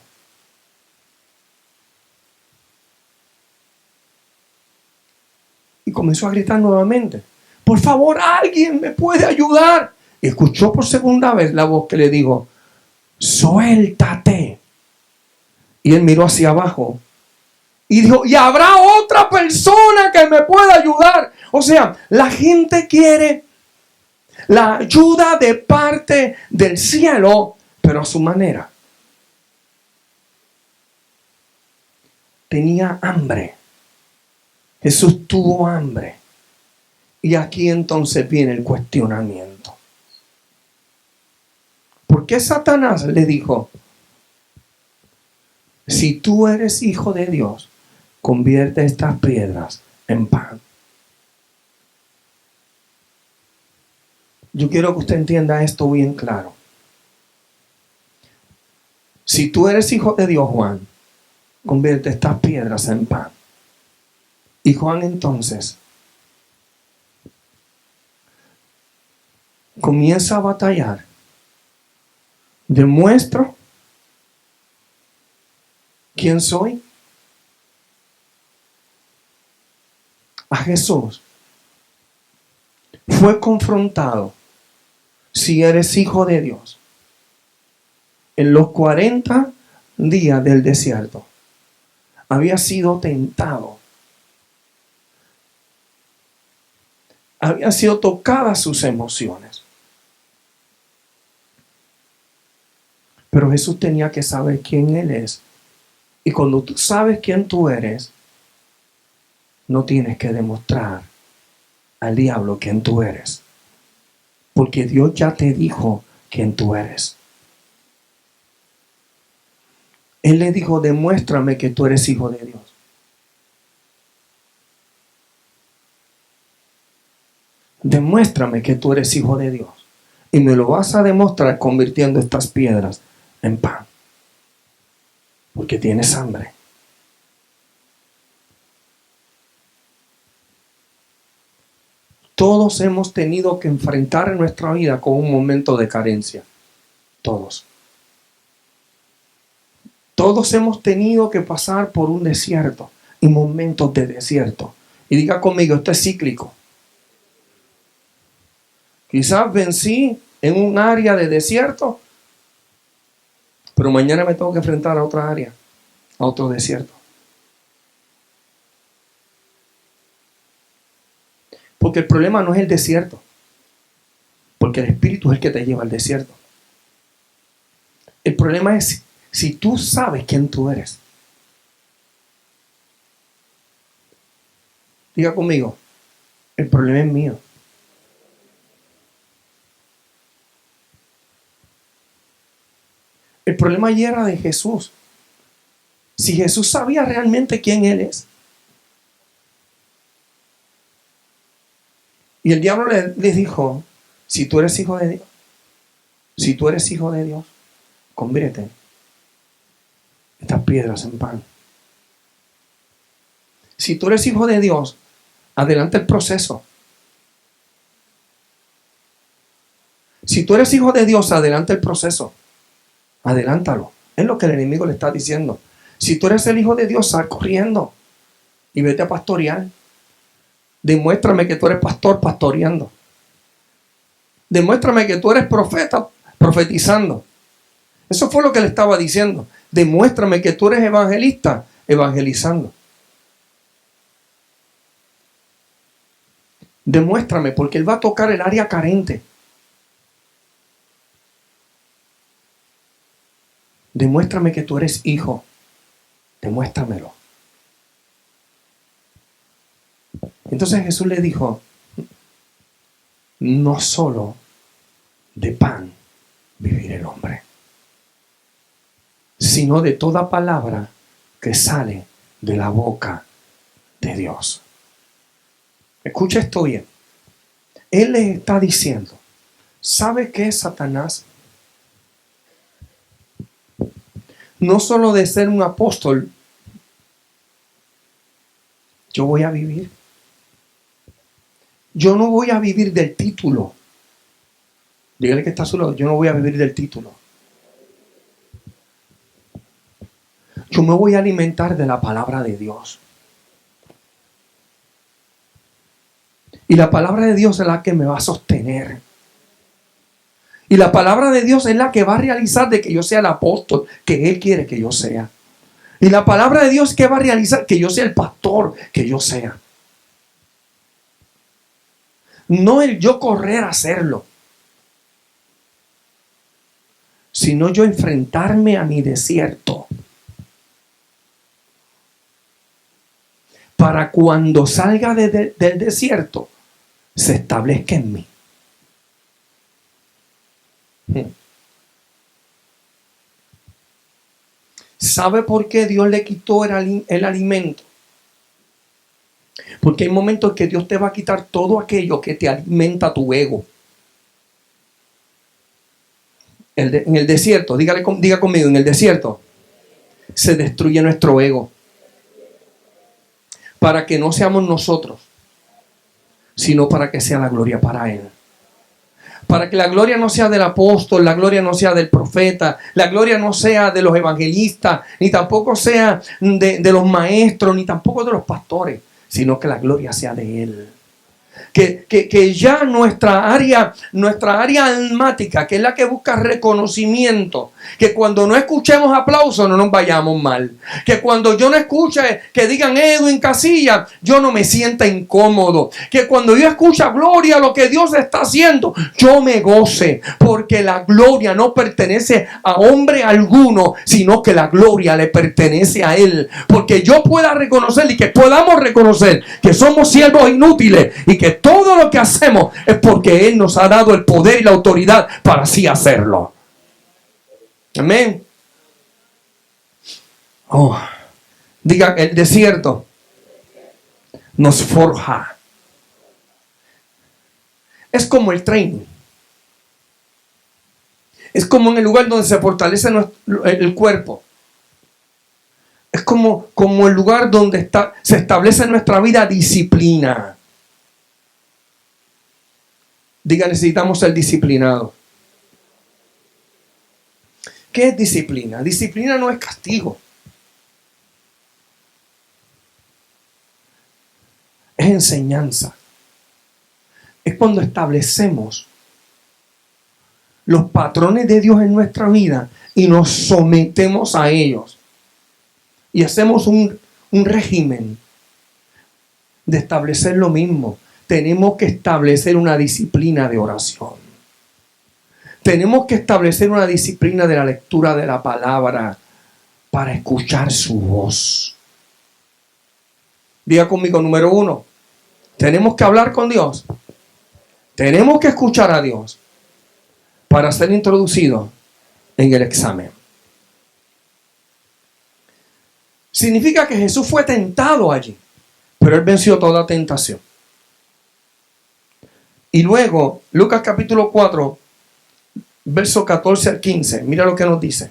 Y comenzó a gritar nuevamente, por favor, alguien me puede ayudar. Y escuchó por segunda vez la voz que le dijo, suéltate. Y él miró hacia abajo Y dijo, y habrá otra persona que me pueda ayudar. O sea, la gente quiere la ayuda de parte del cielo, pero a su manera. Tenía hambre. Jesús tuvo hambre. Y aquí entonces viene el cuestionamiento. ¿Por qué Satanás le dijo, si tú eres hijo de Dios, convierte estas piedras en pan? Yo quiero que usted entienda esto bien claro. Si tú eres hijo de Dios, Juan, convierte estas piedras en pan. Y Juan entonces comienza a batallar. Demuestro quién soy. A Jesús fue confrontado. Si eres hijo de Dios, en los 40 días del desierto, había sido tentado. Habían sido tocadas sus emociones. Pero Jesús tenía que saber quién Él es. Y cuando tú sabes quién tú eres, no tienes que demostrar al diablo quién tú eres. Porque Dios ya te dijo quién tú eres. Él le dijo, demuéstrame que tú eres hijo de Dios. Demuéstrame que tú eres hijo de Dios. Y me lo vas a demostrar convirtiendo estas piedras en pan. Porque tienes hambre. Todos hemos tenido que enfrentar en nuestra vida con un momento de carencia. Todos. Todos hemos tenido que pasar por un desierto y momentos de desierto. Y diga conmigo, esto es cíclico. Quizás vencí en un área de desierto, pero mañana me tengo que enfrentar a otra área, a otro desierto. Porque el problema no es el desierto, porque el Espíritu es el que te lleva al desierto. El problema es si tú sabes quién tú eres. Diga conmigo, el problema es mío. El problema ya era de Jesús. Si Jesús sabía realmente quién Él es. Y el diablo le dijo, si tú eres hijo de Dios, si tú eres hijo de Dios, convierte estas piedras en pan. Si tú eres hijo de Dios, adelanta el proceso. Si tú eres hijo de Dios, adelanta el proceso. Adelántalo. Es lo que el enemigo le está diciendo. Si tú eres el hijo de Dios, sal corriendo y vete a pastorear. Demuéstrame que tú eres pastor pastoreando. Demuéstrame que tú eres profeta profetizando. Eso fue lo que le estaba diciendo. Demuéstrame que tú eres evangelista evangelizando. Demuéstrame, porque Él va a tocar el área carente. Demuéstrame que tú eres hijo. Demuéstramelo. Entonces Jesús le dijo, no solo de pan vivirá el hombre, sino de toda palabra que sale de la boca de Dios. Escucha esto bien. Él le está diciendo, ¿sabe qué, Satanás? No solo de ser un apóstol, yo voy a vivir. Yo no voy a vivir del título. Dígale que está a su lado, yo no voy a vivir del título. Yo me voy a alimentar de la palabra de Dios. Y la palabra de Dios es la que me va a sostener. Y la palabra de Dios es la que va a realizar de que yo sea el apóstol que Él quiere que yo sea. Y la palabra de Dios, ¿qué va a realizar? Que yo sea el pastor que yo sea. No el yo correr a hacerlo, sino yo enfrentarme a mi desierto. Para cuando salga del desierto, se establezca en mí. ¿Sabe por qué Dios le quitó el alimento? Porque hay momentos que Dios te va a quitar todo aquello que te alimenta tu ego. En el desierto, diga conmigo, en el desierto se destruye nuestro ego. Para que no seamos nosotros, sino para que sea la gloria para Él. Para que la gloria no sea del apóstol, la gloria no sea del profeta, la gloria no sea de los evangelistas, ni tampoco sea de los maestros, ni tampoco de los pastores, sino que la gloria sea de Él. Que ya nuestra área almática, que es la que busca reconocimiento, que cuando no escuchemos aplausos no nos vayamos mal, que cuando yo no escuche que digan Edwin Casilla, yo no me sienta incómodo, que cuando yo escuche gloria a lo que Dios está haciendo, yo me goce, porque la gloria no pertenece a hombre alguno, sino que la gloria le pertenece a Él, porque yo pueda reconocer y que podamos reconocer que somos siervos inútiles y que todo lo que hacemos es porque Él nos ha dado el poder y la autoridad para así hacerlo. Amén. Diga, el desierto nos forja. Es como el training. Es como en el lugar donde se fortalece el cuerpo. Es como el lugar donde se establece en nuestra vida disciplina. Diga, necesitamos ser disciplinados. ¿Qué es disciplina? Disciplina no es castigo. Es enseñanza. Es cuando establecemos los patrones de Dios en nuestra vida y nos sometemos a ellos. Y hacemos un régimen de establecer lo mismo. Tenemos que establecer una disciplina de oración. Tenemos que establecer una disciplina de la lectura de la palabra para escuchar su voz. Diga conmigo, número 1. Tenemos que hablar con Dios. Tenemos que escuchar a Dios para ser introducidos en el examen. Significa que Jesús fue tentado allí, pero Él venció toda tentación. Y luego, Lucas capítulo 4, verso 14 al 15. Mira lo que nos dice.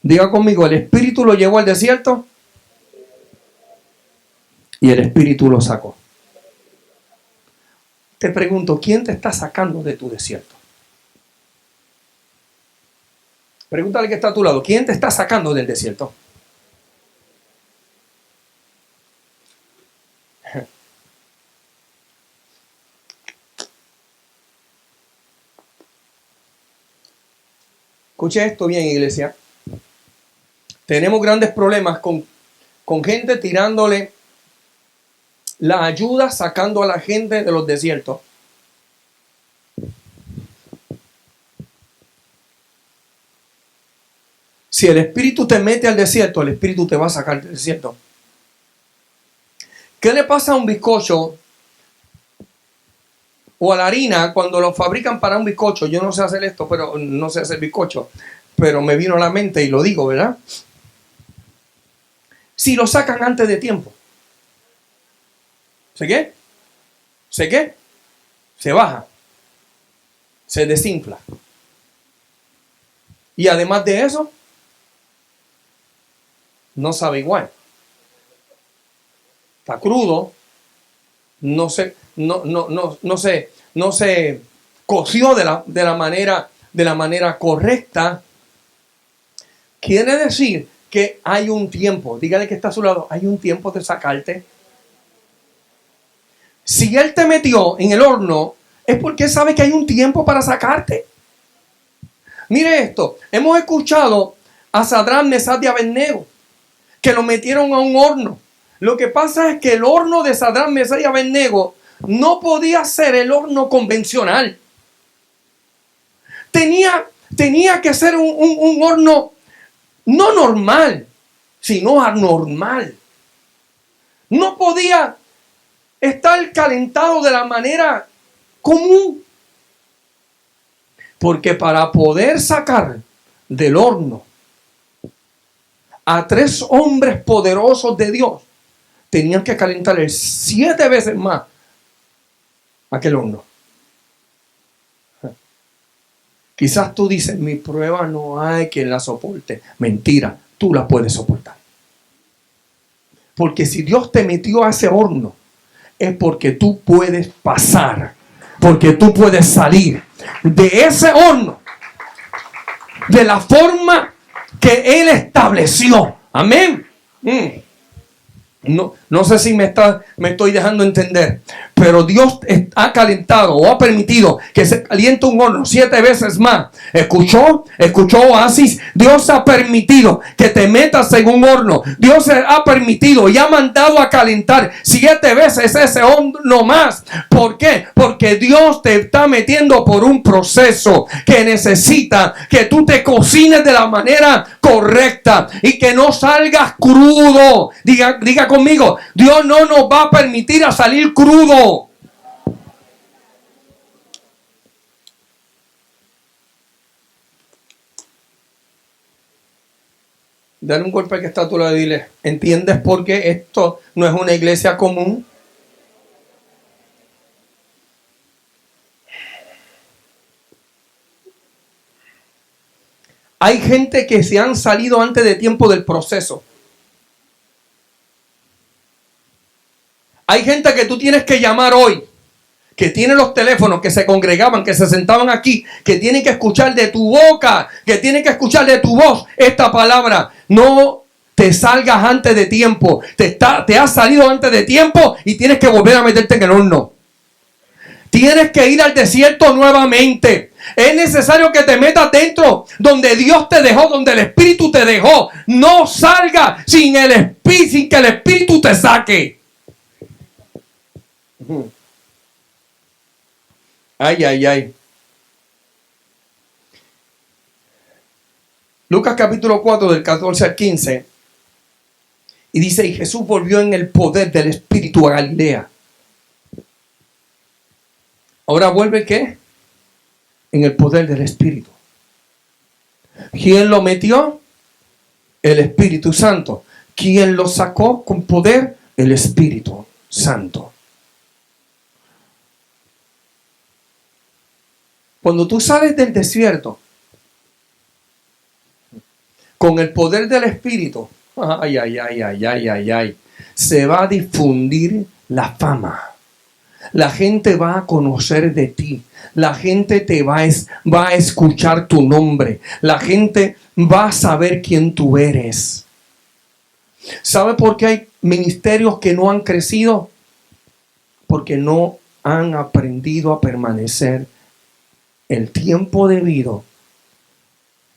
Diga conmigo, el Espíritu lo llevó al desierto y el Espíritu lo sacó. Te pregunto, ¿quién te está sacando de tu desierto? Pregúntale que está a tu lado, ¿quién te está sacando del desierto? Escuche esto bien, iglesia. Tenemos grandes problemas con gente tirándole la ayuda, sacando a la gente de los desiertos. Si el Espíritu te mete al desierto, el Espíritu te va a sacar del desierto. ¿Qué le pasa a un bizcocho o a la harina cuando lo fabrican para un bizcocho? Yo no sé hacer esto, pero no sé hacer bizcocho, pero me vino a la mente y lo digo, ¿verdad? Si lo sacan antes de tiempo, ¿se qué? ¿Se qué? Se baja, se desinfla. Y además de eso, no sabe igual. Está crudo, no se coció de la manera correcta. Quiere decir que hay un tiempo. Dígale que está a su lado. Hay un tiempo de sacarte. Si Él te metió en el horno es porque sabe que hay un tiempo para sacarte. Mire esto, hemos escuchado a Sadrach, Mesach y Abednego, que lo metieron a un horno. Lo que pasa es que el horno de Sadrach, Mesach y Abednego no podía ser el horno convencional. Tenía que ser un horno no normal, sino anormal. No podía estar calentado de la manera común. Porque para poder sacar del horno a 3 hombres poderosos de Dios, tenían que calentarle 7 veces más aquel horno. Quizás tú dices, mi prueba no hay quien la soporte. Mentira, tú la puedes soportar. Porque si Dios te metió a ese horno, es porque tú puedes pasar. Porque tú puedes salir de ese horno de la forma que Él estableció. Amén. No sé si me estoy dejando entender, pero Dios ha calentado o ha permitido que se caliente un horno 7 veces más. ¿Escuchó Oasis? Dios ha permitido que te metas en un horno. Dios ha permitido y ha mandado a calentar 7 veces ese horno más. ¿Por qué? Porque Dios te está metiendo por un proceso que necesita que tú te cocines de la manera correcta y que no salgas crudo. Diga conmigo, Dios no nos va a permitir a salir crudo. Dale un golpe al que está a tu lado y dile, ¿entiendes por qué esto no es una iglesia común? Hay gente que se han salido antes de tiempo del proceso. Hay gente que tú tienes que llamar hoy, que tiene los teléfonos, que se congregaban, que se sentaban aquí, que tienen que escuchar de tu boca, que tienen que escuchar de tu voz esta palabra. No te salgas antes de tiempo. Te has salido antes de tiempo y tienes que volver a meterte en el horno. Tienes que ir al desierto nuevamente. Es necesario que te metas dentro donde Dios te dejó, donde el Espíritu te dejó. No salga sin que el Espíritu te saque. Ay. Lucas capítulo 4 del 14 al 15. Y dice, y Jesús volvió en el poder del Espíritu a Galilea. Ahora vuelve ¿qué? En el poder del Espíritu. ¿Quién lo metió? El Espíritu Santo. ¿Quién lo sacó con poder? El Espíritu Santo. Cuando tú sales del desierto con el poder del Espíritu, se va a difundir la fama. La gente va a conocer de ti. La gente te va a escuchar tu nombre. La gente va a saber quién tú eres. ¿Sabe por qué hay ministerios que no han crecido? Porque no han aprendido a permanecer el tiempo debido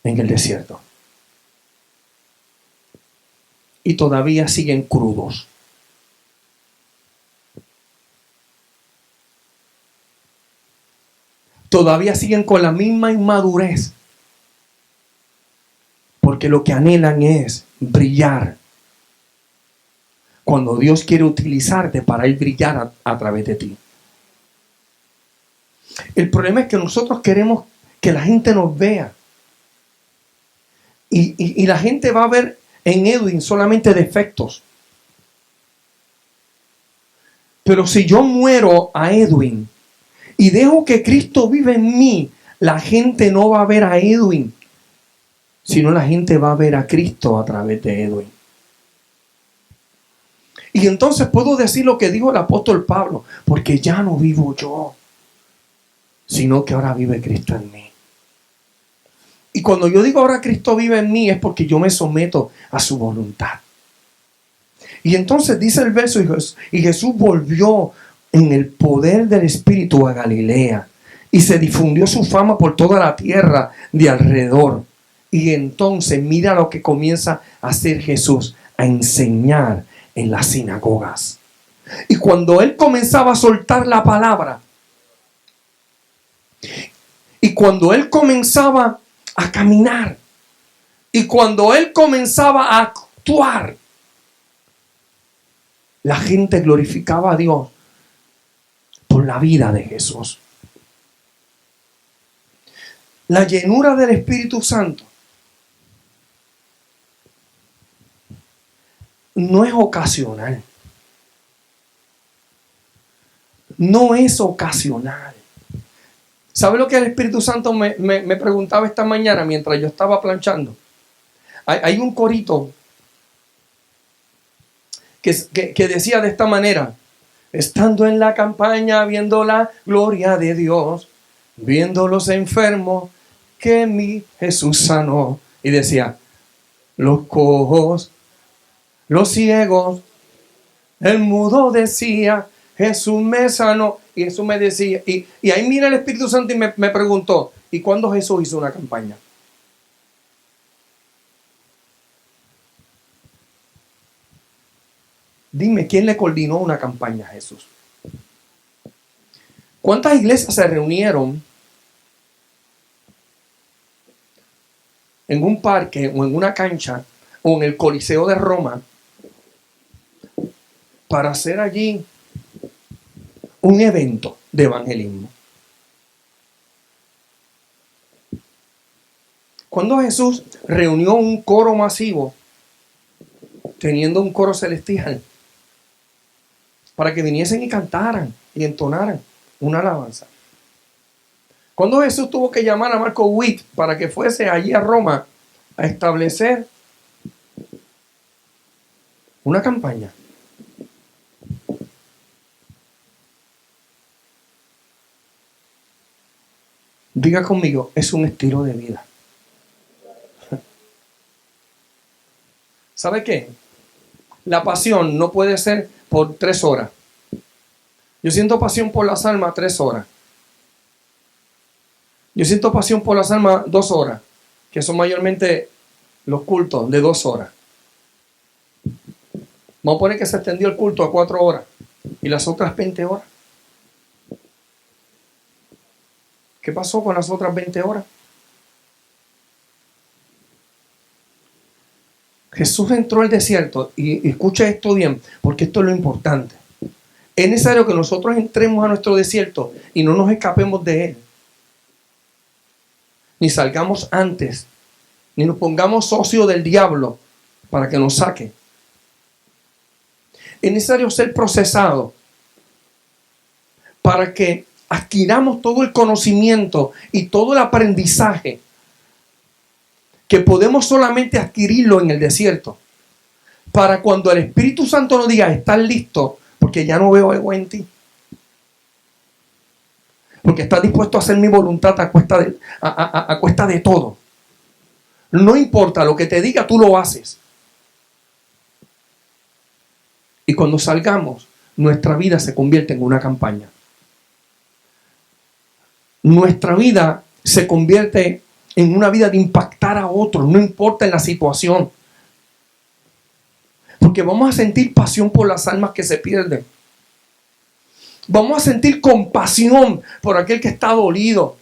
en el desierto. Y todavía siguen crudos. Todavía siguen con la misma inmadurez. Porque lo que anhelan es brillar. Cuando Dios quiere utilizarte para ir brillar a través de ti. El problema es que nosotros queremos que la gente nos vea. Y la gente va a ver en Edwin solamente defectos. Pero si yo muero a Edwin y dejo que Cristo vive en mí, la gente no va a ver a Edwin, sino la gente va a ver a Cristo a través de Edwin. Y entonces puedo decir lo que dijo el apóstol Pablo, porque ya no vivo yo, sino que ahora vive Cristo en mí. Y cuando yo digo ahora Cristo vive en mí, es porque yo me someto a su voluntad. Y entonces dice el verso, y Jesús volvió en el poder del Espíritu a Galilea, y se difundió su fama por toda la tierra de alrededor. Y entonces mira lo que comienza a hacer Jesús, a enseñar en las sinagogas. Y cuando él comenzaba a soltar la palabra, y cuando él comenzaba a caminar, y cuando él comenzaba a actuar, la gente glorificaba a Dios por la vida de Jesús. La llenura del Espíritu Santo no es ocasional. No es ocasional. ¿Sabe lo que el Espíritu Santo me preguntaba esta mañana mientras yo estaba planchando? Hay un corito que decía de esta manera: estando en la campaña, viendo la gloria de Dios, viendo los enfermos que mi Jesús sanó. Y decía: los cojos, los ciegos, el mudo decía, Jesús me sanó. Y Jesús me decía, y ahí mira el Espíritu Santo y me preguntó: ¿y cuándo Jesús hizo una campaña? Dime, ¿quién le coordinó una campaña a Jesús? ¿Cuántas iglesias se reunieron en un parque o en una cancha o en el Coliseo de Roma para hacer allí un evento de evangelismo? Cuando Jesús reunió un coro masivo, teniendo un coro celestial, para que viniesen y cantaran y entonaran una alabanza. Cuando Jesús tuvo que llamar a Marco Witt para que fuese allí a Roma a establecer una campaña. Diga conmigo, es un estilo de vida. ¿Sabe qué? La pasión no puede ser por 3 horas. Yo siento pasión por las almas 3 horas. Yo siento pasión por las almas 2 horas, que son mayormente los cultos de 2 horas. Vamos a poner que se extendió el culto a 4 horas y las otras 20 horas. ¿Qué pasó con las otras 20 horas? Jesús entró al desierto, y escucha esto bien, porque esto es lo importante. Es necesario que nosotros entremos a nuestro desierto y no nos escapemos de él. Ni salgamos antes, ni nos pongamos socios del diablo para que nos saque. Es necesario ser procesado para que adquiramos todo el conocimiento y todo el aprendizaje que podemos solamente adquirirlo en el desierto, para cuando el Espíritu Santo nos diga: estás listo, porque ya no veo ego en ti, porque estás dispuesto a hacer mi voluntad a cuesta de todo. No importa lo que te diga, tú lo haces. Y cuando salgamos, nuestra vida se convierte en una campaña. Nuestra vida se convierte en una vida de impactar a otros, no importa en la situación. Porque vamos a sentir pasión por las almas que se pierden. Vamos a sentir compasión por aquel que está dolido.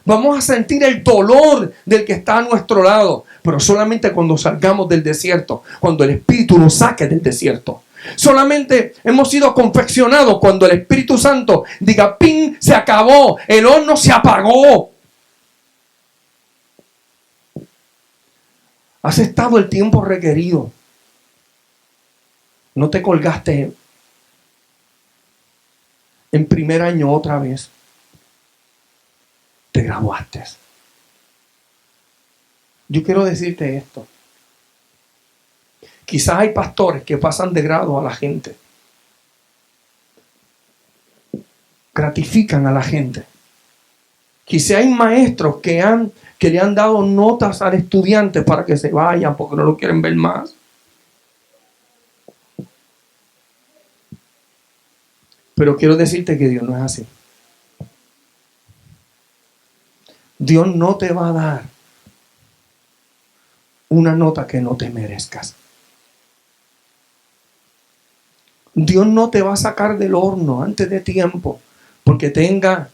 Vamos a sentir el dolor del que está a nuestro lado. Pero solamente cuando salgamos del desierto, cuando el Espíritu nos saque del desierto. Solamente hemos sido confeccionados cuando el Espíritu Santo diga: ¡ping! Se acabó, el horno se apagó. Has estado el tiempo requerido. No te colgaste en primer año otra vez. Te graduaste. Yo quiero decirte esto. Quizás hay pastores que pasan de grado a la gente. Gratifican a la gente. Quizás hay maestros que le han dado notas al estudiante para que se vayan porque no lo quieren ver más. Pero quiero decirte que Dios no es así. Dios no te va a dar una nota que no te merezcas. Dios no te va a sacar del horno antes de tiempo porque tengas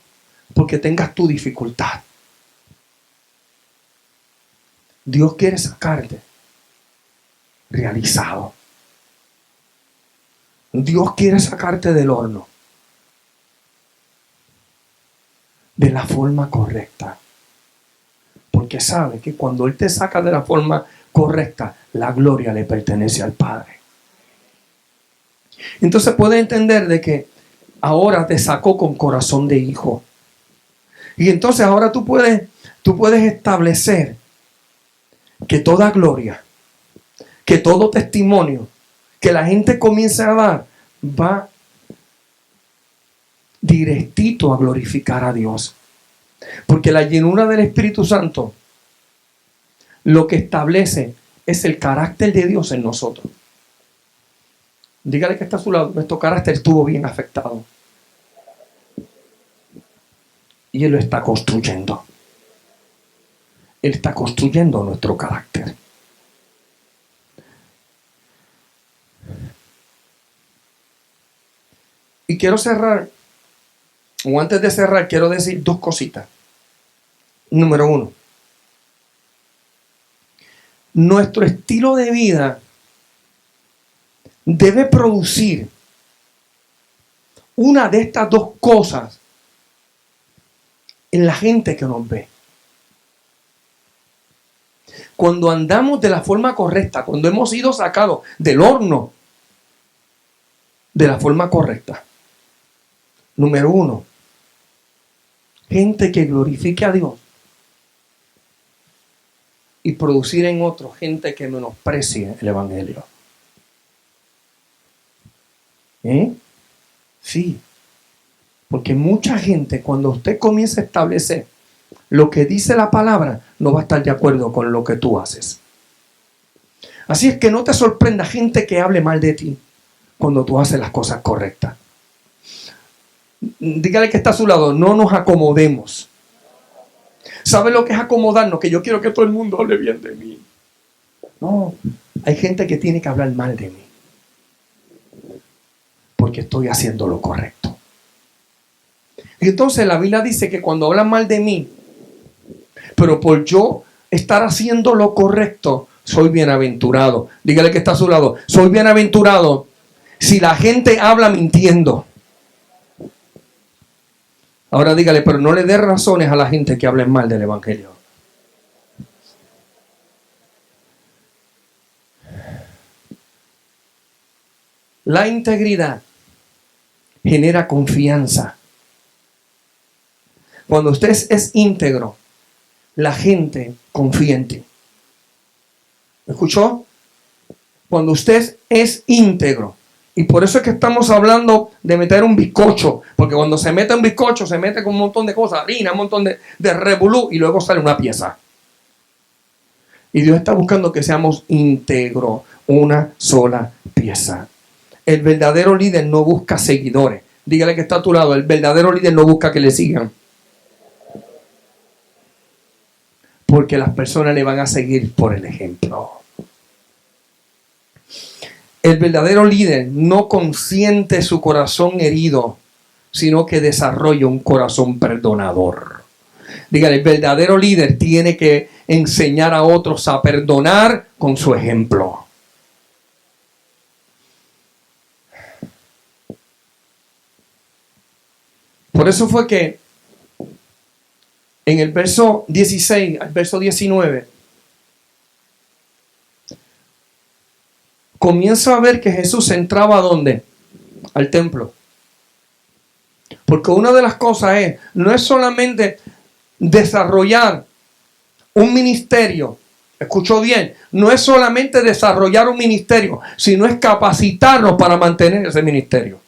tu dificultad. Dios quiere sacarte realizado. Dios quiere sacarte del horno de la forma correcta. Porque sabe que cuando Él te saca de la forma correcta, la gloria le pertenece al Padre. Entonces puedes entender de que ahora te sacó con corazón de hijo. Y entonces ahora tú puedes establecer que toda gloria, que todo testimonio que la gente comience a dar va directito a glorificar a Dios. Porque la llenura del Espíritu Santo lo que establece es el carácter de Dios en nosotros. Dígale que está a su lado, nuestro carácter estuvo bien afectado. Y Él lo está construyendo. Él está construyendo nuestro carácter. Y quiero cerrar, o antes de cerrar, quiero decir dos cositas. Número uno, nuestro estilo de vida debe producir una de estas dos cosas en la gente que nos ve. Cuando andamos de la forma correcta, cuando hemos sido sacados del horno de la forma correcta. Número uno, gente que glorifique a Dios. Y producir en otros gente que menosprecie el Evangelio. Sí. Porque mucha gente, cuando usted comienza a establecer lo que dice la palabra, no va a estar de acuerdo con lo que tú haces. Así es que no te sorprenda gente que hable mal de ti cuando tú haces las cosas correctas. Dígale que está a su lado, no nos acomodemos. ¿Sabe lo que es acomodarnos? Que yo quiero que todo el mundo hable bien de mí. No, hay gente que tiene que hablar mal de mí. Porque estoy haciendo lo correcto. Y entonces la Biblia dice que cuando hablan mal de mí, pero por yo estar haciendo lo correcto, soy bienaventurado. Dígale que está a su lado, soy bienaventurado si la gente habla mintiendo. Ahora dígale, pero no le dé razones a la gente que hablen mal del Evangelio. La integridad genera confianza. Cuando usted es íntegro, la gente confía en ti. ¿Me escuchó? Cuando usted es íntegro. Y por eso es que estamos hablando de meter un bizcocho. Porque cuando se mete un bizcocho, se mete con un montón de cosas, harina, un montón de revolú, y luego sale una pieza. Y Dios está buscando que seamos íntegros, una sola pieza. El verdadero líder no busca seguidores. Dígale que está a tu lado, el verdadero líder no busca que le sigan. Porque las personas le van a seguir por el ejemplo. El verdadero líder no consiente su corazón herido, sino que desarrolla un corazón perdonador. Dígale, el verdadero líder tiene que enseñar a otros a perdonar con su ejemplo. Por eso fue que en el verso 16 al verso 19 comienza a ver que Jesús entraba ¿a dónde? Al templo. Porque una de las cosas no es solamente desarrollar un ministerio. Escuchó bien, no es solamente desarrollar un ministerio, sino es capacitarnos para mantener ese ministerio.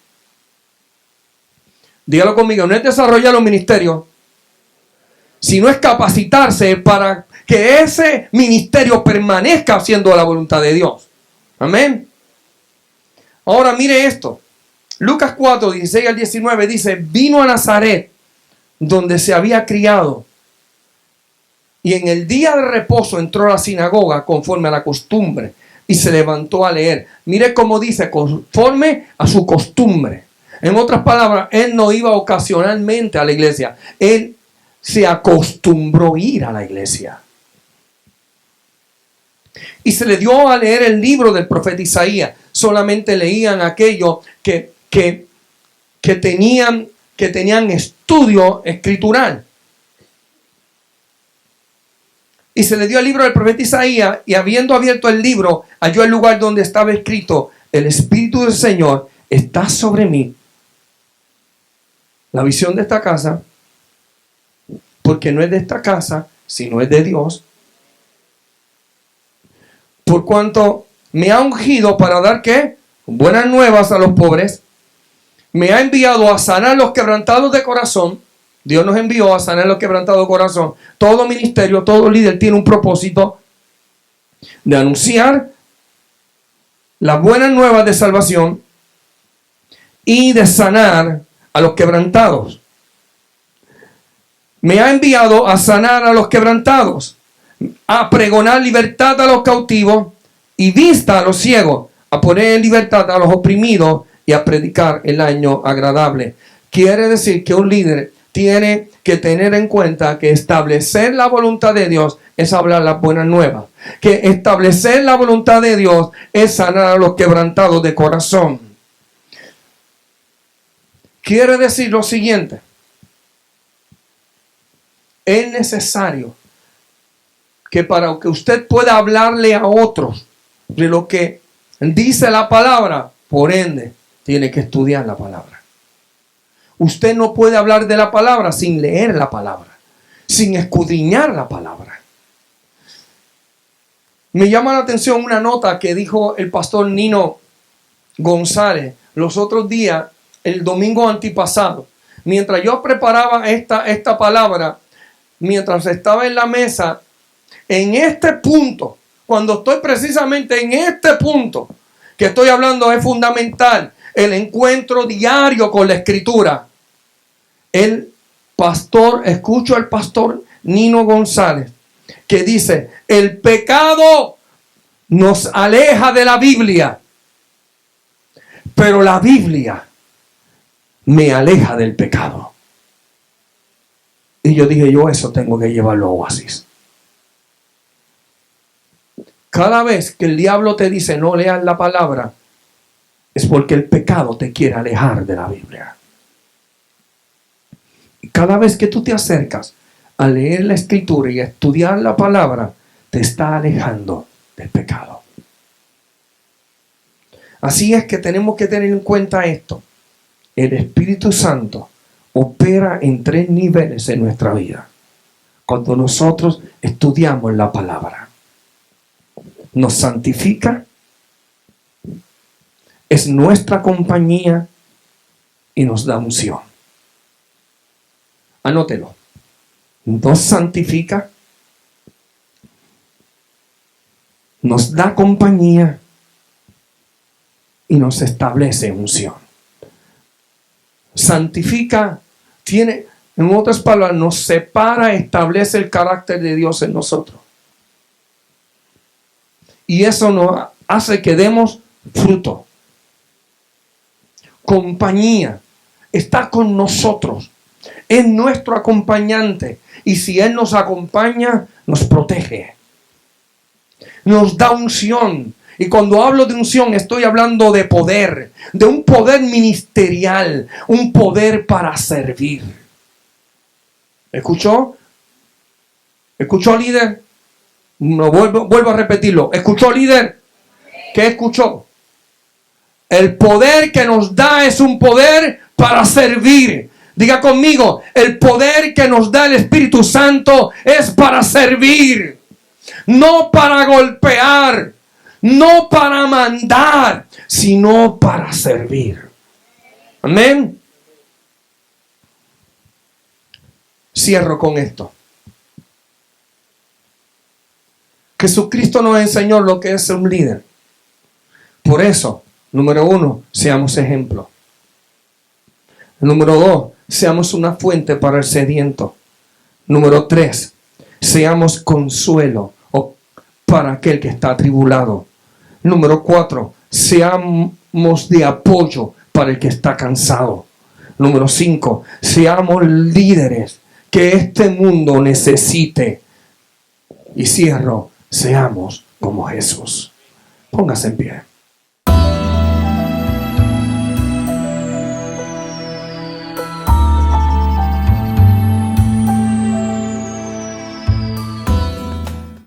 Dígalo conmigo, no es desarrollar un ministerio, sino es capacitarse para que ese ministerio permanezca haciendo la voluntad de Dios. Amén. Ahora mire esto. Lucas 4, 16 al 19 dice: vino a Nazaret, donde se había criado, y en el día de reposo entró a la sinagoga conforme a la costumbre y se levantó a leer. Mire cómo dice, conforme a su costumbre. En otras palabras, él no iba ocasionalmente a la iglesia. Él se acostumbró a ir a la iglesia. Y se le dio a leer el libro del profeta Isaías. Solamente leían aquello que tenían estudio escritural. Y se le dio el libro del profeta Isaías, y habiendo abierto el libro, halló el lugar donde estaba escrito: el Espíritu del Señor está sobre mí. La visión de esta casa, porque no es de esta casa, sino es de Dios. Por cuanto me ha ungido para dar, ¿qué? Buenas nuevas a los pobres. Me ha enviado a sanar los quebrantados de corazón. Dios nos envió a sanar los quebrantados de corazón. Todo ministerio, todo líder tiene un propósito de anunciar las buenas nuevas de salvación y de sanar a los quebrantados. Me ha enviado a sanar a los quebrantados, a pregonar libertad a los cautivos y vista a los ciegos, a poner en libertad a los oprimidos y a predicar el año agradable. Quiere decir que un líder tiene que tener en cuenta que establecer la voluntad de Dios es hablar las buenas nuevas. Que establecer la voluntad de Dios es sanar a los quebrantados de corazón. Quiere decir lo siguiente: es necesario que para que usted pueda hablarle a otros de lo que dice la palabra, por ende, tiene que estudiar la palabra. Usted no puede hablar de la palabra sin leer la palabra, sin escudriñar la palabra. Me llama la atención una nota que dijo el pastor Nino González los otros días, el domingo antipasado. Mientras yo preparaba esta palabra, mientras estaba en la mesa, en este punto, cuando estoy precisamente en este punto que estoy hablando, es fundamental el encuentro diario con la Escritura. Escucho al pastor Nino González que dice: el pecado nos aleja de la Biblia, pero la Biblia me aleja del pecado. Y yo dije, yo eso tengo que llevarlo a Oasis. Cada vez que el diablo te dice no leas la palabra, es porque el pecado te quiere alejar de la Biblia. Y cada vez que tú te acercas a leer la Escritura y a estudiar la palabra, te está alejando del pecado. Así es que tenemos que tener en cuenta esto. El Espíritu Santo opera en 3 niveles en nuestra vida. Cuando nosotros estudiamos la palabra, nos santifica, es nuestra compañía y nos da unción. Anótelo. Nos santifica, nos da compañía y nos establece unción. Santifica, en otras palabras, nos separa, establece el carácter de Dios en nosotros. Y eso nos hace que demos fruto. Compañía, está con nosotros, es nuestro acompañante. Y si Él nos acompaña, nos protege, nos da unción. Y cuando hablo de unción, estoy hablando de poder, de un poder ministerial, un poder para servir. ¿Escuchó? ¿Escuchó, líder? No, vuelvo a repetirlo. ¿Escuchó, líder? ¿Qué escuchó? El poder que nos da es un poder para servir. Diga conmigo, el poder que nos da el Espíritu Santo es para servir. No para golpear, no para mandar, sino para servir. Amén. Cierro con esto. Jesucristo nos enseñó lo que es ser un líder. Por eso, número 1, seamos ejemplo. Número 2, seamos una fuente para el sediento. Número 3, seamos consuelo para aquel que está atribulado. Número 4, seamos de apoyo para el que está cansado. Número 5, seamos líderes que este mundo necesite. Y cierro, seamos como Jesús. Póngase en pie.